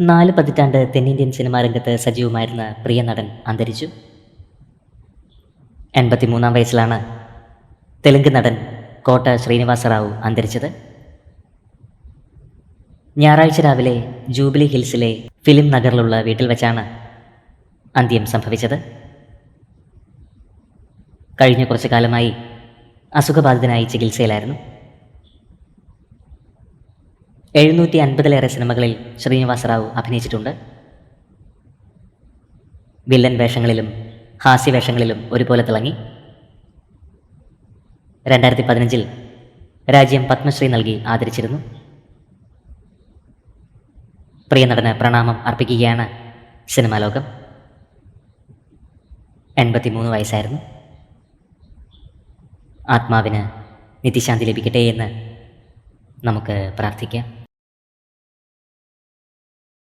4 പതിറ്റാണ്ട് തെന്നിന്ത്യൻ സിനിമാ രംഗത്ത് സജീവമായിരുന്ന പ്രിയ നടൻ അന്തരിച്ചു. 83 വയസ്സിലാണ് തെലുങ്ക് നടൻ കോട്ട ശ്രീനിവാസറാവു അന്തരിച്ചത്. ഞായറാഴ്ച രാവിലെ ജൂബിലി ഹിൽസിലെ ഫിലിം നഗറിലുള്ള വീട്ടിൽ വെച്ചാണ് അന്ത്യം സംഭവിച്ചത്. കഴിഞ്ഞ കുറച്ചു കാലമായി അസുഖബാധിതനായി ചികിത്സയിലായിരുന്നു. 750-ലേറെ സിനിമകളിൽ ശ്രീനിവാസറാവു അഭിനയിച്ചിട്ടുണ്ട്. വില്ലൻ വേഷങ്ങളിലും ഹാസ്യവേഷങ്ങളിലും ഒരുപോലെ തിളങ്ങി. 2015 രാജ്യം പത്മശ്രീ നൽകി ആദരിച്ചിരുന്നു. പ്രിയ നടന് പ്രണാമം അർപ്പിക്കുകയാണ് സിനിമാ ലോകം. 83 വയസ്സായിരുന്നു. ആത്മാവിന് നിത്യശാന്തി ലഭിക്കട്ടെ എന്ന് നമുക്ക് പ്രാർത്ഥിക്കാം.